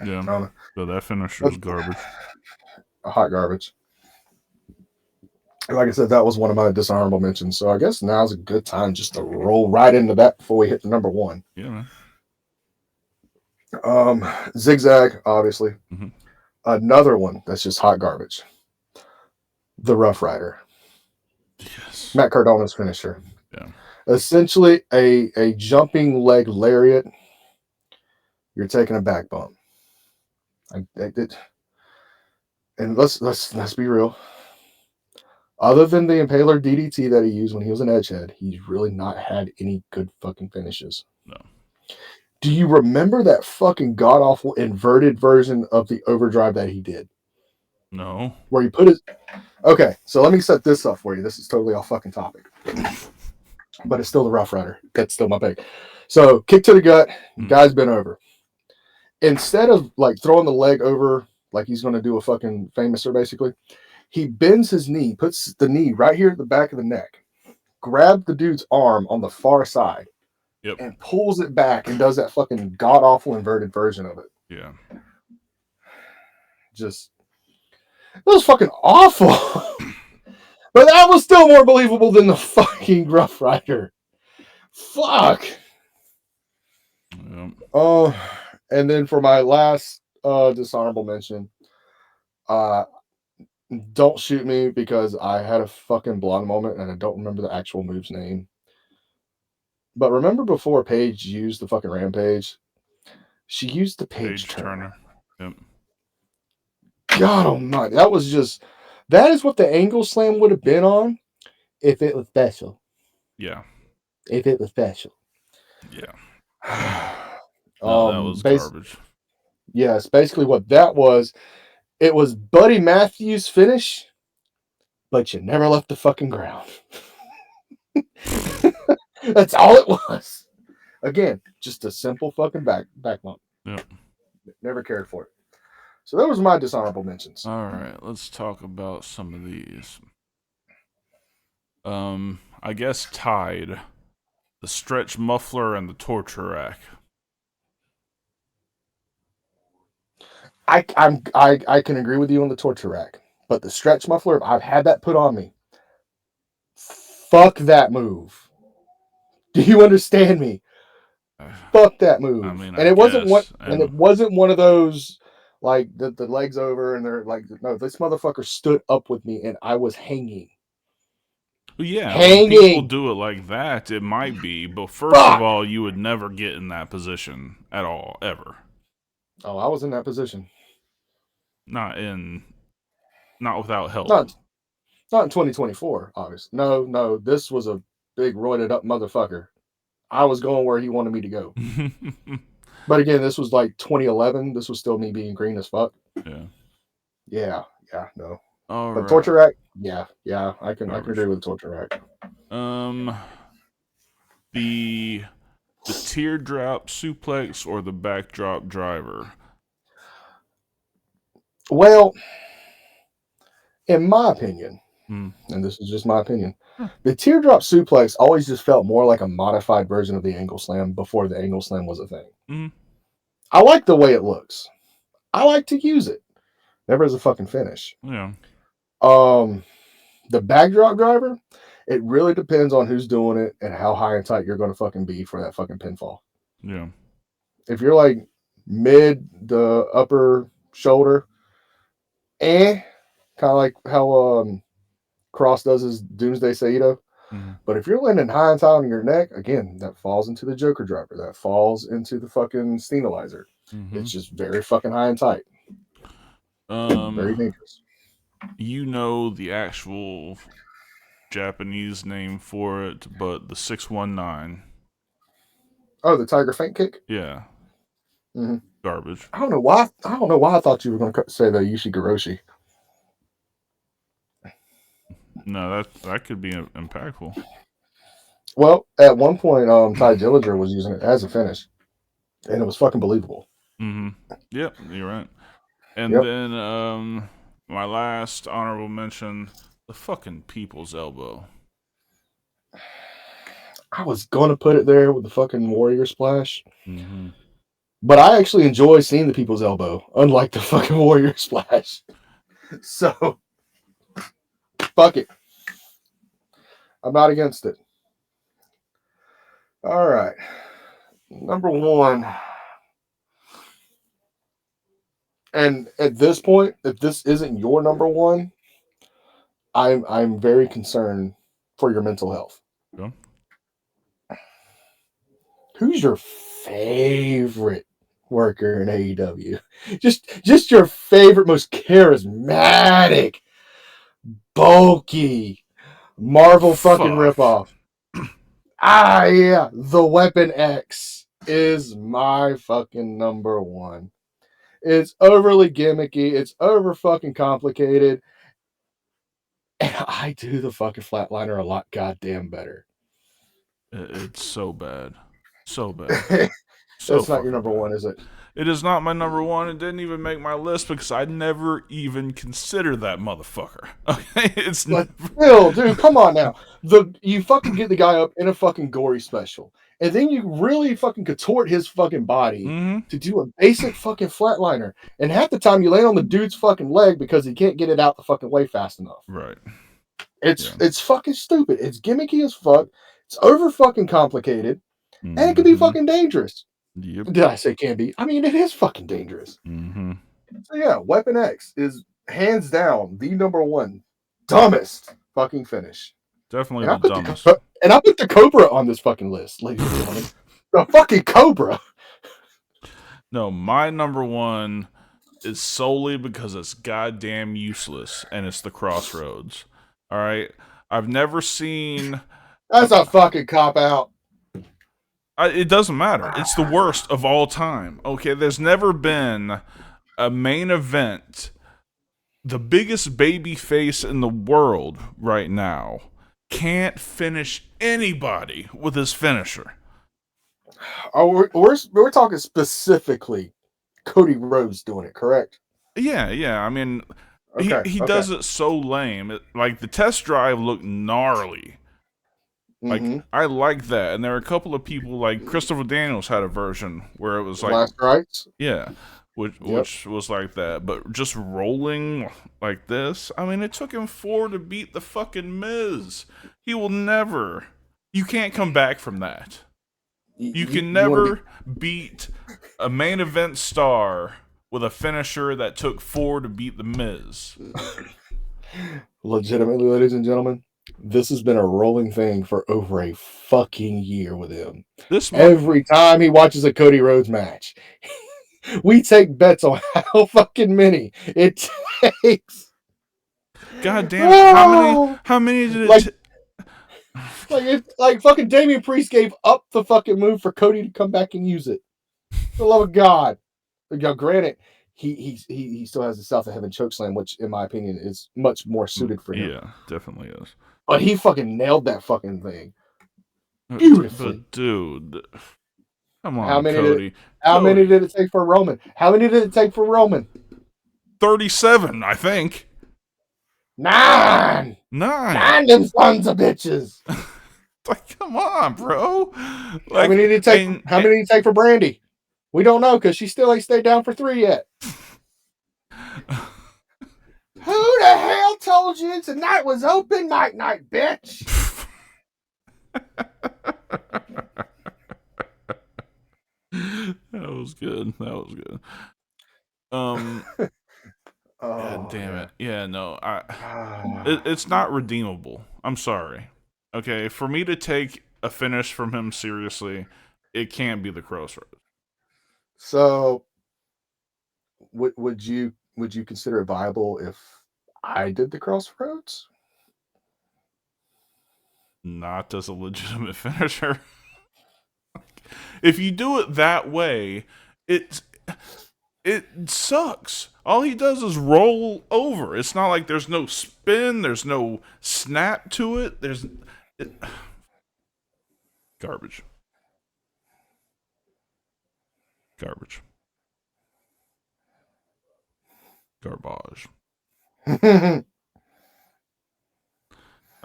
Yeah. So that finisher was garbage.
Hot garbage. Like I said, that was one of my dishonorable mentions. So I guess now's a good time just to roll right into that before we hit the number 1.
Yeah, man.
Zigzag, obviously.
Mm-hmm.
Another one that's just hot garbage. The Rough Rider.
Yes.
Matt Cardona's finisher.
Yeah.
Essentially a jumping leg lariat. You're taking a back bump. And let's be real. Other than the Impaler DDT that he used when he was an edgehead, he's really not had any good fucking finishes.
No.
Do you remember that fucking god-awful inverted version of the overdrive that he did?
No.
Where he put his... Okay, so let me set this up for you. This is totally off fucking topic. But it's still the Rough Rider. That's still my pick. So, kick to the gut. Guy's been over. Instead of, like, throwing the leg over like he's going to do a fucking famouser, basically, he bends his knee, puts the knee right here at the back of the neck, grabs the dude's arm on the far side, and pulls it back and does that fucking god-awful inverted version of it.
Yeah.
Just... It was fucking awful. But that was still more believable than the fucking Rough Rider. Fuck.
Yep.
Oh, and then for my last dishonorable mention. Don't shoot me because I had a fucking blonde moment and I don't remember the actual move's name. But remember before Paige used the fucking Rampage? She used the Paige Turner.
Yep.
God almighty. That is what the angle slam would have been on if it was special.
Yeah.
If it was special.
Yeah. No, that was garbage.
Yes, basically what that was. It was Buddy Matthews' finish, but you never left the fucking ground. That's all it was. Again, just a simple fucking back bump.
Yep.
Never cared for it. So those were my dishonorable mentions.
All right, let's talk about some of these. I guess tied. The stretch muffler and the torture rack.
I can agree with you on the torture rack, but the stretch muffler, I've had that put on me. Fuck that move. Do you understand me? Fuck that move.
I mean,
and it wasn't one of those like the legs over and they're like, no, this motherfucker stood up with me and I was hanging.
Well, yeah, when people do it like that, it might be, but first of all, you would never get in that position at all, ever.
Oh, I was in that position.
Not without help.
Not in 2024, obviously. No, this was a big roided up motherfucker. I was going where he wanted me to go. But again, this was like 2011. This was still me being green as fuck. Yeah, no.
All
but
right.
torture rack, yeah, I can agree with the torture rack.
The teardrop suplex or the backdrop driver.
Well, in my opinion, and this is just my opinion, the teardrop suplex always just felt more like a modified version of the angle slam before the angle slam was a thing. I like the way it looks. I like to use it. Never as a fucking finish.
Yeah.
The backdrop driver, it really depends on who's doing it and how high and tight you're going to fucking be for that fucking pinfall.
Yeah.
If you're like mid the upper shoulder, kind of like how Cross does his Doomsday Saito. But if you're landing high and tight on your neck, again, that falls into the Joker driver. That falls into the fucking Stenalizer. It's just very fucking high and tight. Very dangerous.
You know the actual Japanese name for it, but the 619.
Oh, the Tiger Feint Kick?
Yeah. Garbage.
I don't know why I thought you were going to say the Yushigoroshi.
No, that could be impactful.
Well, at one point, Ty Dillinger was using it as a finish, and it was fucking believable.
Yep, you're right. And then my last honorable mention, the fucking People's Elbow.
I was going to put it there with the fucking Warrior Splash. But I actually enjoy seeing the People's Elbow, unlike the fucking Warrior Splash. So, fuck it. I'm not against it. All right. Number one. And at this point, if this isn't your number one, I'm very concerned for your mental health.
Yeah.
Who's your favorite worker in AEW? Just your favorite, most charismatic, bulky Marvel fucking ripoff. Yeah, the Weapon X is my fucking number one. It's overly gimmicky. It's over fucking complicated. And I do the fucking flatliner a lot goddamn better.
It's so bad. So bad.
That's not your number one, is it?
It is not my number one. It didn't even make my list because I never even considered that motherfucker. Okay, it's
like, Phil, dude, come on now. You fucking get the guy up in a fucking gory special, and then you really fucking contort his fucking body to do a basic fucking flatliner, and half the time you land on the dude's fucking leg because he can't get it out the fucking way fast enough.
Right.
It's fucking stupid. It's gimmicky as fuck. It's over fucking complicated, and it can be fucking dangerous.
Yep.
Did I say can be? I mean, it is fucking dangerous.
Mm-hmm.
So yeah, Weapon X is hands down the number one dumbest fucking finish.
Definitely
And I
the
put
dumbest.
the Cobra on this fucking list, ladies and gentlemen. The fucking Cobra.
No, my number one is solely because it's goddamn useless, and it's the Crossroads. All right, I've never seen.
That's a fucking cop out.
It doesn't matter. It's the worst of all time. Okay, there's never been a main event. The biggest baby face in the world right now can't finish anybody with his finisher.
Oh, we're talking specifically Cody Rhodes doing it, correct?
Yeah. I mean,
Okay.
he does it so lame. Like the test drive looked gnarly. Like
Mm-hmm.
I like that, and there are a couple of people like Christopher Daniels had a version where it was like,
Last rights.
yeah, which was like that, but just rolling like this. I mean, it took him 4 to beat the fucking Miz. He will never. You can't come back from that. You can never beat a main event star with a finisher that took 4 to beat the Miz.
Legitimately, ladies and gentlemen, this has been a rolling thing for over a fucking year with him. Every time he watches a Cody Rhodes match, we take bets on how fucking many it takes.
God damn it! How many did it?
Like fucking Damian Priest gave up the fucking move for Cody to come back and use it. For the love of God. Now, granted, he still has the South of Heaven chokeslam, which in my opinion is much more suited for him.
Yeah, definitely is.
But he fucking nailed that fucking thing beautifully.
But dude, come on,
How many
Cody.
How many did it take for Roman? How many did it take for Roman?
37, I think.
9.
9.
Them sons of bitches.
Like, come on, bro. Like,
how many did it take? How many did it take for Brandy? We don't know because she still ain't stayed down for 3 yet. Who the hell told you tonight was open mic night, bitch?
That was good. God damn it. Yeah, no. It's not redeemable. I'm sorry. Okay, for me to take a finish from him seriously, it can't be the Crossroads.
So, would you consider it viable if I did the Crossroads?
Not as a legitimate finisher. If you do it that way, it sucks. All he does is roll over. It's not like there's no spin, there's no snap to it. Garbage. Garbage.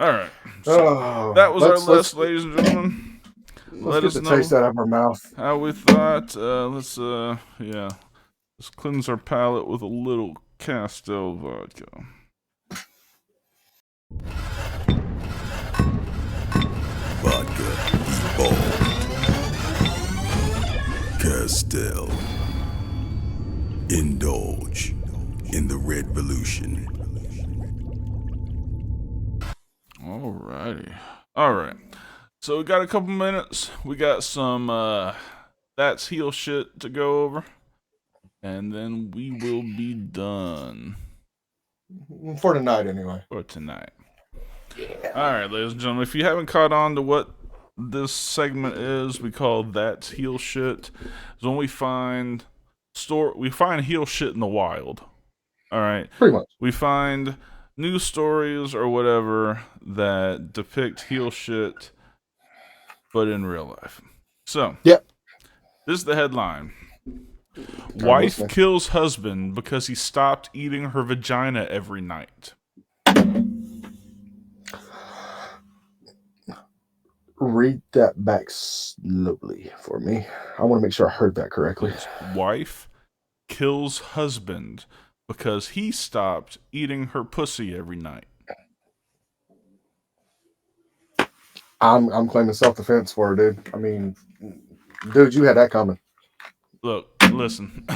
All right. So that was our list, ladies and gentlemen.
Let us know. Taste that out of our mouth.
How we thought. Let's cleanse our palate with a little Castel vodka.
Vodka evolved. Castel. Indulge in the red revolution.
Alrighty. Alright. So we got a couple minutes. We got some that's heel shit to go over. And then we will be done.
For tonight, anyway.
For tonight. Yeah. Alright, ladies and gentlemen. If you haven't caught on to what this segment is, we call That's Heel Shit. It's when we find heel shit in the wild. Alright.
Pretty much.
We find news stories or whatever that depict heel shit, but in real life. So,
yep.
This is the headline. Wife kills husband because he stopped eating her vagina every night.
Read that back slowly for me. I want to make sure I heard that correctly.
Wife kills husband because he stopped eating her pussy every night.
I'm claiming self-defense for her, dude. I mean, dude, you had that coming.
Look, listen.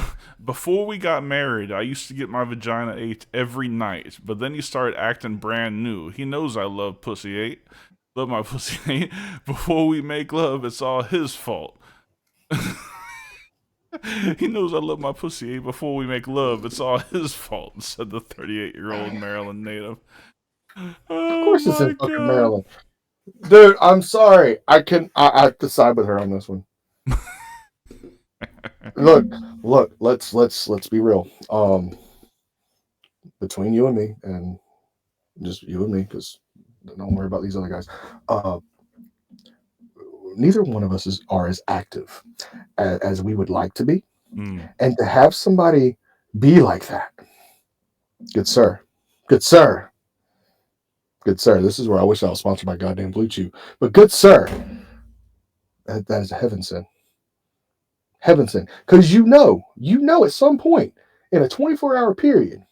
Before we got married, I used to get my vagina ate every night, but then he started acting brand new. He knows I love pussy ate. Love my pussy ate. Before we make love, it's all his fault. He knows I love my pussy ate. Before we make love, it's all his fault, said the 38-year-old Maryland native.
Of
Oh
course it's
my
in fucking
god.
Maryland. Dude, I'm sorry. I have to side with her on this one. Look, let's be real. Between you and me, and just you and me, because don't worry about these other guys. Neither one of us are as active as we would like to be. And to have somebody be like that, good sir, good sir, good sir. This is where I wish I was sponsored by goddamn Blue Chew. But good sir, that is a heaven sin. Heaven sin. Because you know at some point in a 24-hour period,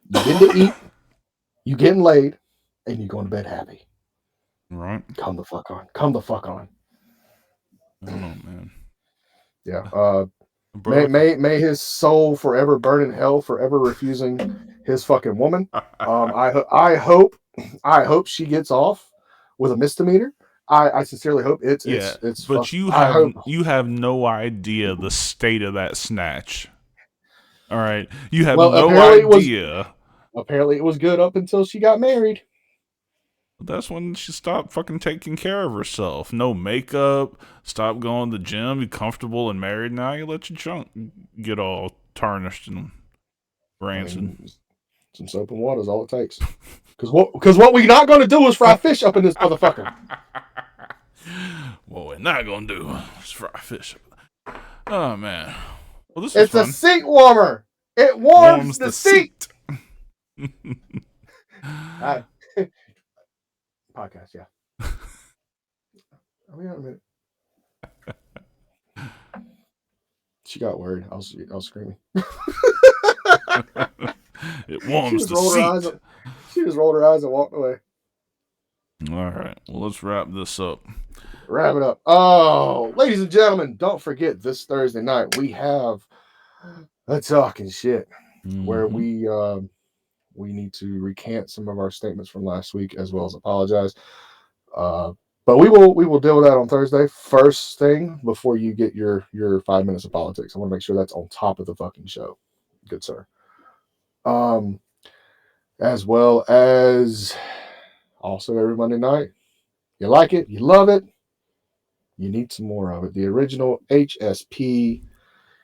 you getting to eat, you getting laid, and you going to bed happy.
Right.
Come the fuck on. Come the fuck on.
I don't know, man.
Yeah. May his soul forever burn in hell, forever refusing his fucking woman. I hope she gets off with a misdemeanor. I sincerely hope it's
but you have no idea the state of that snatch. All right, you have no idea.
Apparently it was good up until she got married.
That's when she stopped fucking taking care of herself. No makeup. Stop going to the gym. Be comfortable and married now. You let your junk get all tarnished and rancid.
Some soap and water is all it takes. Because what we're not going to do is fry fish up in this motherfucker.
What we're not going to do is fry fish. Oh, man. Well, this
it's
fun.
A seat warmer. It warms the seat. Podcast, yeah. I'll be out in a minute. She got worried. I was screaming.
It warms the seat.
She just rolled her eyes and walked away.
All right. Well, let's wrap this up.
Wrap it up. Oh, ladies and gentlemen, don't forget this Thursday night we have a talking shit where we need to recant some of our statements from last week as well as apologize. But we will deal with that on Thursday. First thing before you get your 5 minutes of politics. I want to make sure that's on top of the fucking show. Good sir. As well as also every Monday night. You like it, you love it, you need some more of it. The original HSP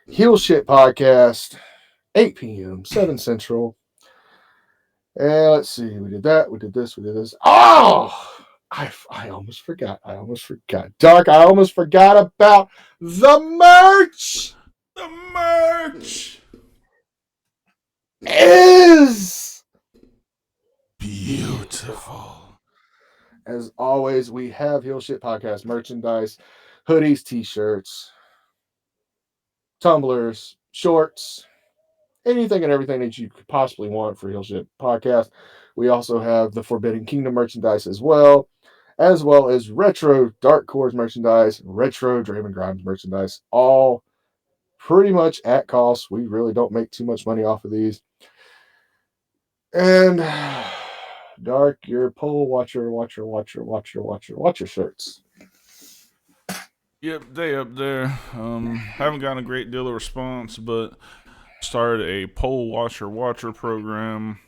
Heel Shit Podcast, 8 p.m., 7 Central. And let's see, we did that, we did this. Oh! I almost forgot. Dark, I almost forgot about the merch!
The merch
is
beautiful.
As always, we have Heel Shit Podcast merchandise, hoodies, t-shirts, tumblers, shorts, anything and everything that you could possibly want for Heel Shit Podcast. We also have the Forbidden Kingdom merchandise as well as retro Dark Cordz merchandise, retro Draven Grimes merchandise, all pretty much at cost. We really don't make too much money off of these. And Dark, your pole watcher shirts.
Yep, they up there. Haven't gotten a great deal of response, but started a poll watcher program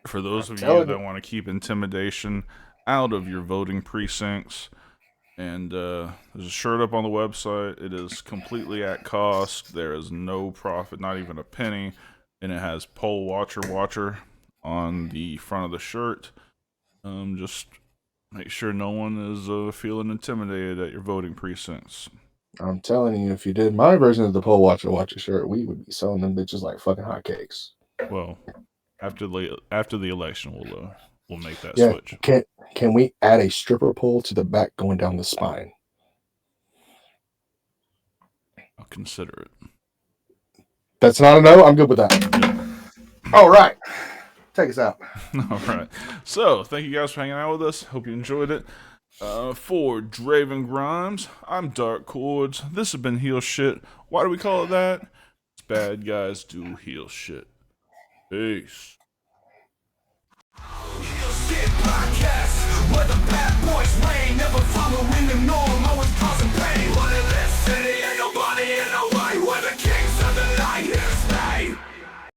for those of you that want to keep intimidation out of your voting precincts. And there's a shirt up on the website. It is completely at cost. There is no profit, not even a penny. And it has poll watcher on the front of the shirt. Just make sure no one is feeling intimidated at your voting precincts.
I'm telling you, if you did my version of the poll watcher shirt, we would be selling them bitches like fucking hotcakes.
Well, after the election, we'll make that switch.
Can we add a stripper pole to the back going down the spine?
I'll consider it.
That's not a no. I'm good with that. Yep. All right. Take us out.
All right. So, thank you guys for hanging out with us. Hope you enjoyed it. For Draven Grimes, I'm Dark Cordz. This has been Heel Shit. Why do we call it that? It's bad guys do heel shit. Peace.
Heel Shit Podcast, where the bad boys reign, never following the norm.